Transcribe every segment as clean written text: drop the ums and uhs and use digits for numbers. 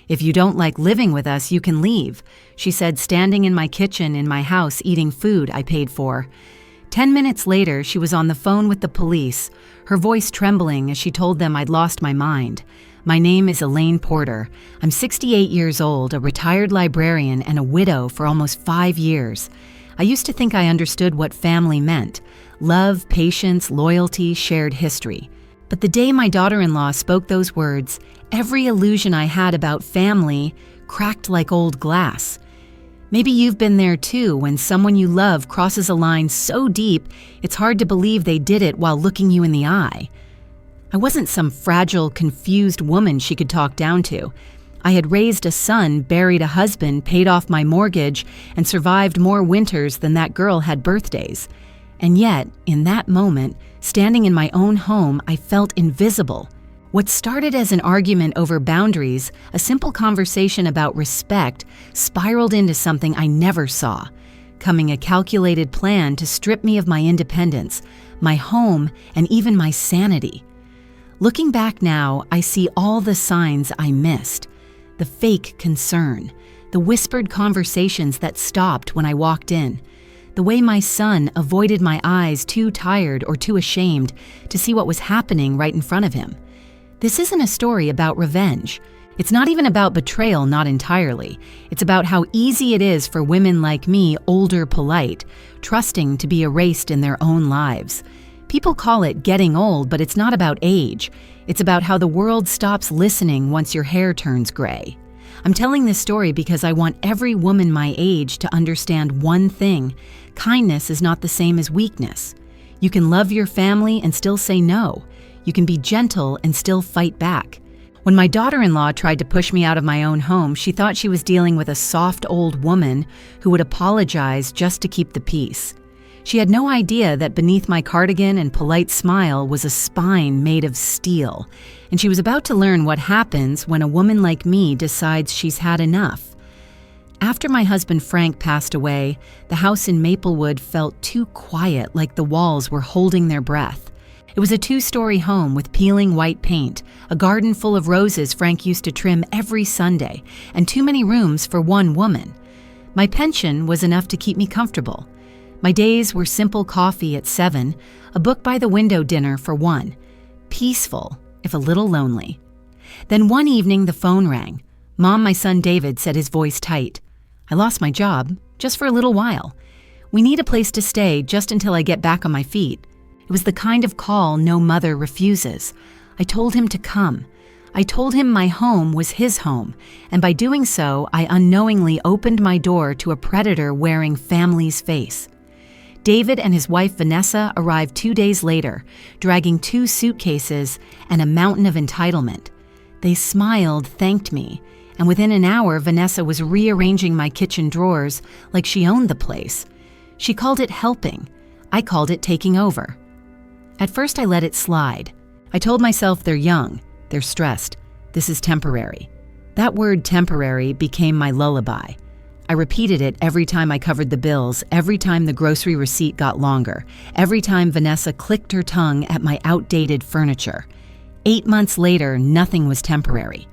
"If you don't like living with us, you can leave," she said, standing in my kitchen in my house eating food I paid for. 10 minutes later, she was on the phone with the police, her voice trembling as she told them I'd lost my mind. "My name is Elaine Porter. I'm 68 years old, a retired librarian, and a widow for almost 5 years. I used to think I understood what family meant: love, patience, loyalty, shared history. But the day my daughter-in-law spoke those words, every illusion I had about family cracked like old glass. Maybe you've been there too, when someone you love crosses a line so deep it's hard to believe they did it while looking you in the eye. I wasn't some fragile, confused woman she could talk down to. I had raised a son, buried a husband, paid off my mortgage, and survived more winters than that girl had birthdays. And yet, in that moment, standing in my own home, I felt invisible. What started as an argument over boundaries, a simple conversation about respect, spiraled into something I never saw, coming a calculated plan to strip me of my independence, my home, and even my sanity. Looking back now, I see all the signs I missed. The fake concern, the whispered conversations that stopped when I walked in, the way my son avoided my eyes, too tired or too ashamed to see what was happening right in front of him. This isn't a story about revenge. It's not even about betrayal, not entirely. It's about how easy it is for women like me, older, polite, trusting to be erased in their own lives. People call it getting old, but it's not about age. It's about how the world stops listening once your hair turns gray. I'm telling this story because I want every woman my age to understand one thing: kindness is not the same as weakness. You can love your family and still say no. You can be gentle and still fight back. When my daughter-in-law tried to push me out of my own home, she thought she was dealing with a soft old woman who would apologize just to keep the peace. She had no idea that beneath my cardigan and polite smile was a spine made of steel, and she was about to learn what happens when a woman like me decides she's had enough. After my husband Frank passed away, the house in Maplewood felt too quiet, like the walls were holding their breath. It was a 2-story home with peeling white paint, a garden full of roses Frank used to trim every Sunday, and too many rooms for one woman. My pension was enough to keep me comfortable. My days were simple coffee at 7, a book by the window dinner for 1. Peaceful, if a little lonely. Then one evening the phone rang. Mom, my son David said, his voice tight. "I lost my job, just for a little while. We need a place to stay just until I get back on my feet." It was the kind of call no mother refuses. I told him to come. I told him my home was his home, and by doing so, I unknowingly opened my door to a predator wearing family's face. David and his wife Vanessa arrived 2 days later, dragging 2 suitcases and a mountain of entitlement. They smiled, thanked me, and within an hour, Vanessa was rearranging my kitchen drawers like she owned the place. She called it helping. I called it taking over. At first, I let it slide. I told myself they're young, they're stressed, this is temporary. That word temporary became my lullaby. I repeated it every time I covered the bills, every time the grocery receipt got longer, every time Vanessa clicked her tongue at my outdated furniture. 8 months later, nothing was temporary.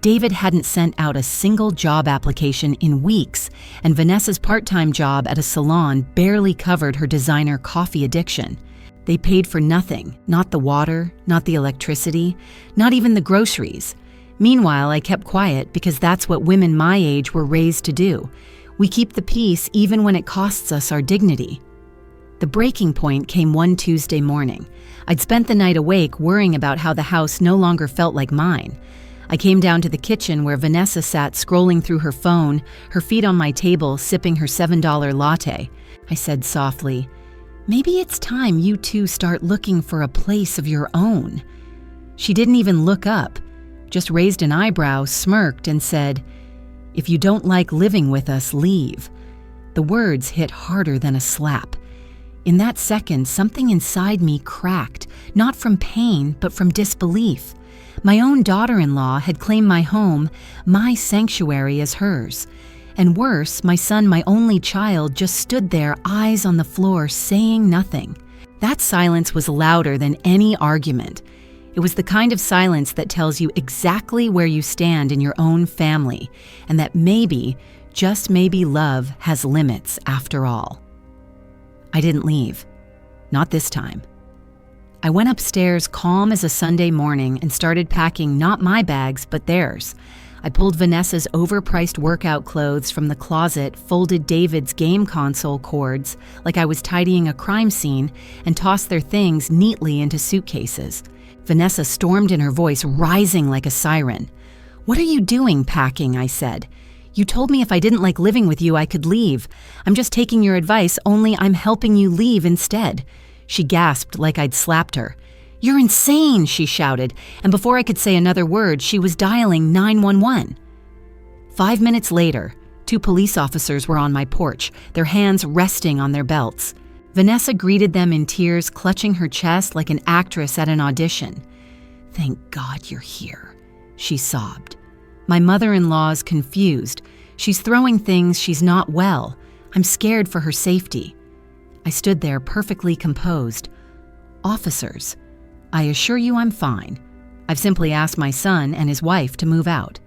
David hadn't sent out a single job application in weeks, and Vanessa's part-time job at a salon barely covered her designer coffee addiction. They paid for nothing, not the water, not the electricity, not even the groceries. Meanwhile, I kept quiet because that's what women my age were raised to do. We keep the peace even when it costs us our dignity. The breaking point came one Tuesday morning. I'd spent the night awake worrying about how the house no longer felt like mine. I came down to the kitchen where Vanessa sat scrolling through her phone, her feet on my table, sipping her $7 latte. I said softly, "Maybe it's time you two start looking for a place of your own." She didn't even look up, just raised an eyebrow, smirked, and said, "If you don't like living with us, leave." The words hit harder than a slap. In that second, something inside me cracked, not from pain, but from disbelief. My own daughter-in-law had claimed my home, my sanctuary, as hers. And worse, my son, my only child, just stood there, eyes on the floor, saying nothing. That silence was louder than any argument. It was the kind of silence that tells you exactly where you stand in your own family, and that maybe, just maybe, love has limits after all. I didn't leave. Not this time. I went upstairs calm as a Sunday morning and started packing not my bags, but theirs. I pulled Vanessa's overpriced workout clothes from the closet, folded David's game console cords like I was tidying a crime scene, and tossed their things neatly into suitcases. Vanessa stormed in, her voice rising like a siren. "What are you doing packing?" I said. "You told me if I didn't like living with you, I could leave. I'm just taking your advice, only I'm helping you leave instead." She gasped like I'd slapped her. "You're insane," she shouted, and before I could say another word, she was dialing 911. 5 minutes later, 2 police officers were on my porch, their hands resting on their belts. Vanessa greeted them in tears, clutching her chest like an actress at an audition. "Thank God you're here," she sobbed. "My mother-in-law's confused. She's throwing things, she's not well. I'm scared for her safety." I stood there perfectly composed. "Officers, I assure you I'm fine. I've simply asked my son and his wife to move out."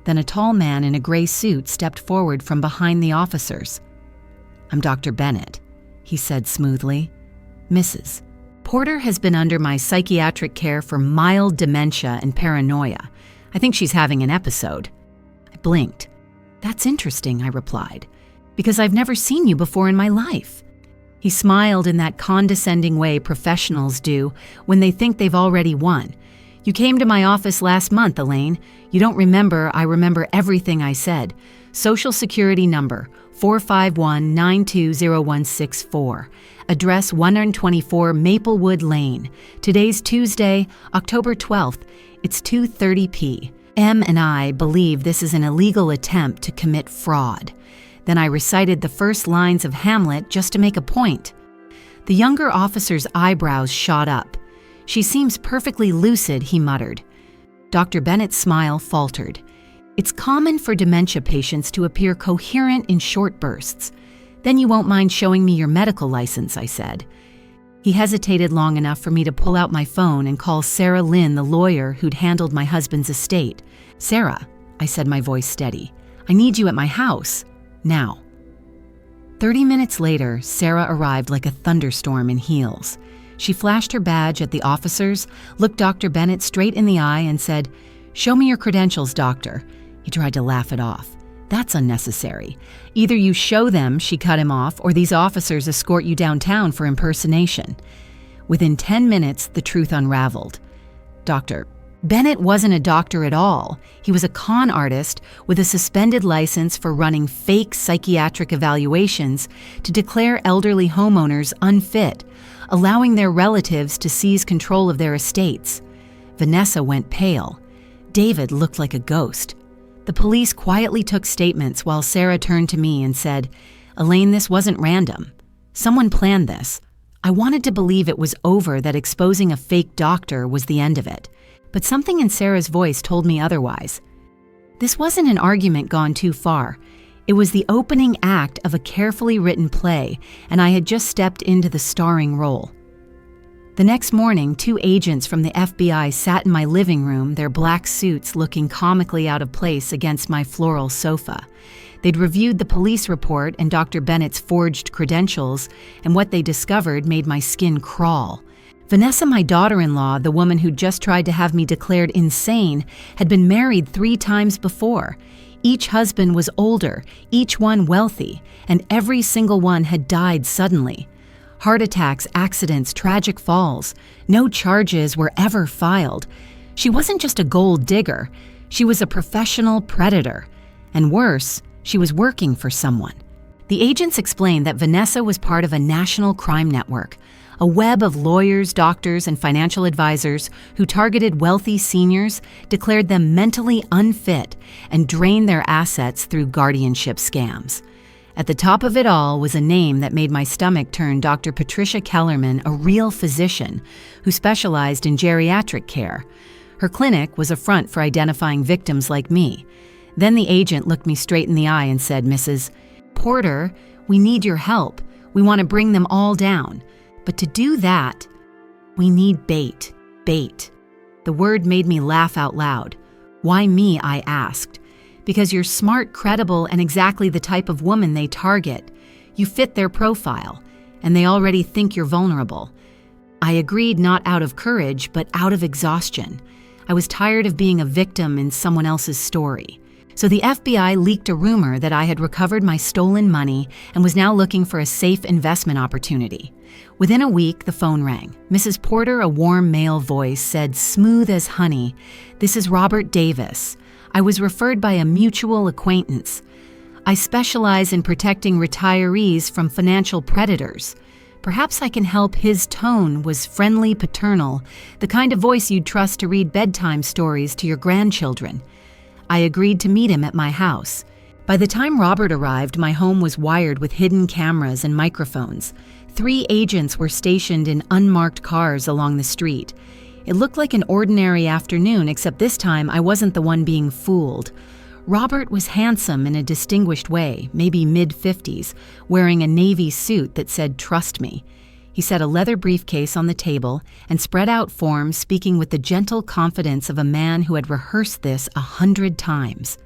Then a tall man in a gray suit stepped forward from behind the officers. "I'm Dr. Bennett," he said smoothly. "Mrs. Porter has been under my psychiatric care for mild dementia and paranoia. I think she's having an episode." I blinked. "That's interesting," I replied, "because I've never seen you before in my life." He smiled in that condescending way professionals do when they think they've already won. "You came to my office last month, Elaine. You don't remember, I remember everything I said. Social Security number, 451-920164. Address 124 Maplewood Lane. Today's Tuesday, October 12th. It's 2:30 p. M and I believe this is an illegal attempt to commit fraud." Then I recited the first lines of Hamlet just to make a point. The younger officer's eyebrows shot up. "She seems perfectly lucid," he muttered. Dr. Bennett's smile faltered. "It's common for dementia patients to appear coherent in short bursts. Then you won't mind showing me your medical license," I said. He hesitated long enough for me to pull out my phone and call Sarah Lynn, the lawyer who'd handled my husband's estate. "Sarah," I said, my voice steady, "I need you at my house. Now." 30 minutes later, Sarah arrived like a thunderstorm in heels. She flashed her badge at the officers, looked Dr. Bennett straight in the eye and said, "Show me your credentials, doctor." He tried to laugh it off. "That's unnecessary. Either you show them," she cut him off, "or these officers escort you downtown for impersonation." Within 10 minutes, the truth unraveled. Dr. Bennett wasn't a doctor at all. He was a con artist with a suspended license for running fake psychiatric evaluations to declare elderly homeowners unfit, allowing their relatives to seize control of their estates. Vanessa went pale. David looked like a ghost. The police quietly took statements while Sarah turned to me and said, "Elaine, this wasn't random. Someone planned this." I wanted to believe it was over, that exposing a fake doctor was the end of it. But something in Sarah's voice told me otherwise. This wasn't an argument gone too far. It was the opening act of a carefully written play, and I had just stepped into the starring role. The next morning, 2 agents from the FBI sat in my living room, their black suits looking comically out of place against my floral sofa. They'd reviewed the police report and Dr. Bennett's forged credentials, and what they discovered made my skin crawl. Vanessa, my daughter-in-law, the woman who'd just tried to have me declared insane, had been married 3 times before. Each husband was older, each one wealthy, and every single one had died suddenly. Heart attacks, accidents, tragic falls. No charges were ever filed. She wasn't just a gold digger. She was a professional predator. And worse, she was working for someone. The agents explained that Vanessa was part of a national crime network, a web of lawyers, doctors, and financial advisors who targeted wealthy seniors, declared them mentally unfit, and drained their assets through guardianship scams. At the top of it all was a name that made my stomach turn: Dr. Patricia Kellerman, a real physician who specialized in geriatric care. Her clinic was a front for identifying victims like me. Then the agent looked me straight in the eye and said, "Mrs. Porter, we need your help. We want to bring them all down. But to do that, we need bait. Bait. The word made me laugh out loud. Why me, I asked. Because you're smart, credible, and exactly the type of woman they target. You fit their profile, and they already think you're vulnerable. I agreed, not out of courage, but out of exhaustion. I was tired of being a victim in someone else's story. So the FBI leaked a rumor that I had recovered my stolen money and was now looking for a safe investment opportunity. Within a week, the phone rang. Mrs. Porter, a warm male voice, said, smooth as honey, "This is Robert Davis. I was referred by a mutual acquaintance. I specialize in protecting retirees from financial predators. Perhaps I can help." His tone was friendly, paternal, the kind of voice you'd trust to read bedtime stories to your grandchildren. I agreed to meet him at my house. By the time Robert arrived, my home was wired with hidden cameras and microphones. 3 agents were stationed in unmarked cars along the street. It looked like an ordinary afternoon, except this time I wasn't the one being fooled. Robert was handsome in a distinguished way, maybe mid-50s, wearing a navy suit that said, "Trust me." He set a leather briefcase on the table and spread out forms, speaking with the gentle confidence of a man who had rehearsed this 100 times.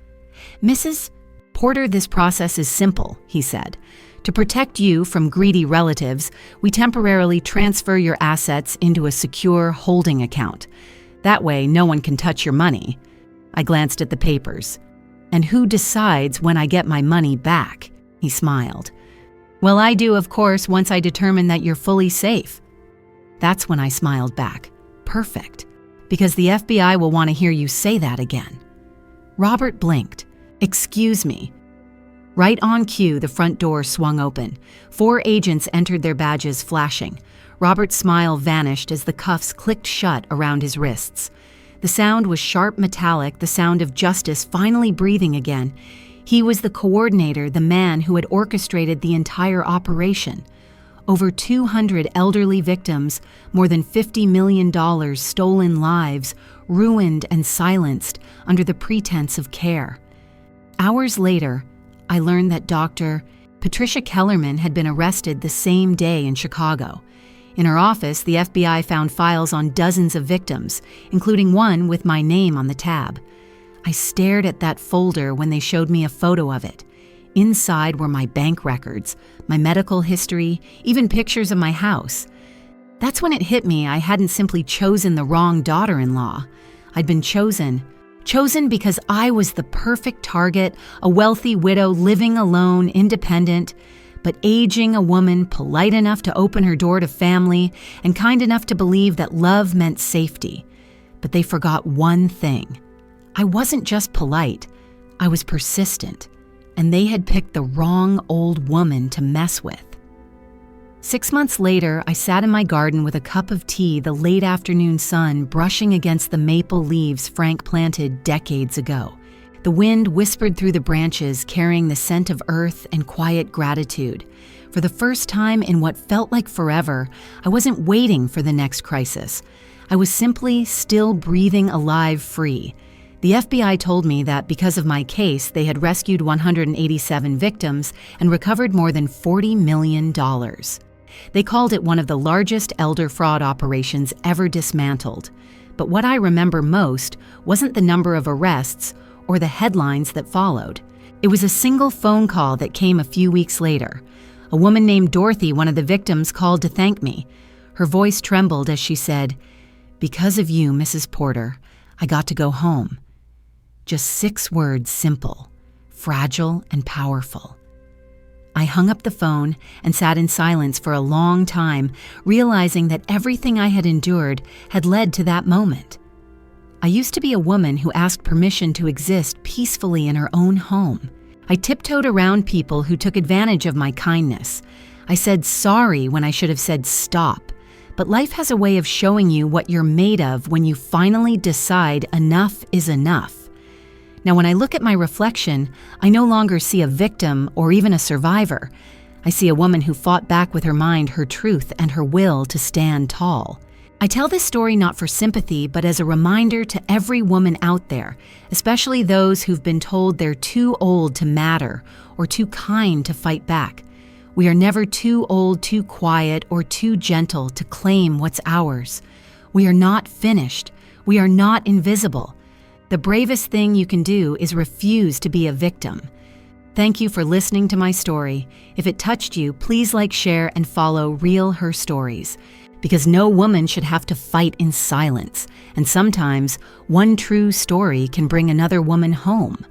"Mrs. Porter, this process is simple," he said. "To protect you from greedy relatives, we temporarily transfer your assets into a secure holding account. That way, no one can touch your money." I glanced at the papers. "And who decides when I get my money back?" He smiled. "Well, I do, of course, once I determine that you're fully safe." That's when I smiled back. Perfect. Because the FBI will want to hear you say that again. Robert blinked. "Excuse me." Right on cue, the front door swung open. 4 agents entered, their badges flashing. Robert's smile vanished as the cuffs clicked shut around his wrists. The sound was sharp metallic, the sound of justice finally breathing again. He was the coordinator, the man who had orchestrated the entire operation. Over 200 elderly victims, more than $50 million stolen lives, ruined and silenced under the pretense of care. Hours later, I learned that Dr. Patricia Kellerman had been arrested the same day in Chicago. In her office, the FBI found files on dozens of victims, including one with my name on the tab. I stared at that folder when they showed me a photo of it. Inside were my bank records, my medical history, even pictures of my house. That's when it hit me I hadn't simply chosen the wrong daughter-in-law. I'd been chosen because I was the perfect target, a wealthy widow living alone, independent, but aging a woman polite enough to open her door to family and kind enough to believe that love meant safety. But they forgot one thing. I wasn't just polite, I was persistent, and they had picked the wrong old woman to mess with. 6 months later, I sat in my garden with a cup of tea, the late afternoon sun brushing against the maple leaves Frank planted decades ago. The wind whispered through the branches, carrying the scent of earth and quiet gratitude. For the first time in what felt like forever, I wasn't waiting for the next crisis. I was simply still breathing alive, free. The FBI told me that because of my case, they had rescued 187 victims and recovered more than $40 million. They called it one of the largest elder fraud operations ever dismantled. But what I remember most wasn't the number of arrests or the headlines that followed. It was a single phone call that came a few weeks later. A woman named Dorothy, one of the victims, called to thank me. Her voice trembled as she said, "Because of you, Mrs. Porter, I got to go home." Just 6 words, simple, fragile, and powerful. I hung up the phone and sat in silence for a long time, realizing that everything I had endured had led to that moment. I used to be a woman who asked permission to exist peacefully in her own home. I tiptoed around people who took advantage of my kindness. I said sorry when I should have said stop. But life has a way of showing you what you're made of when you finally decide enough is enough. Now, when I look at my reflection, I no longer see a victim or even a survivor. I see a woman who fought back with her mind, her truth, and her will to stand tall. I tell this story not for sympathy, but as a reminder to every woman out there, especially those who've been told they're too old to matter or too kind to fight back. We are never too old, too quiet, or too gentle to claim what's ours. We are not finished. We are not invisible. The bravest thing you can do is refuse to be a victim. Thank you for listening to my story. If it touched you, please like, share, and follow Real Her Stories. Because no woman should have to fight in silence. And sometimes, one true story can bring another woman home.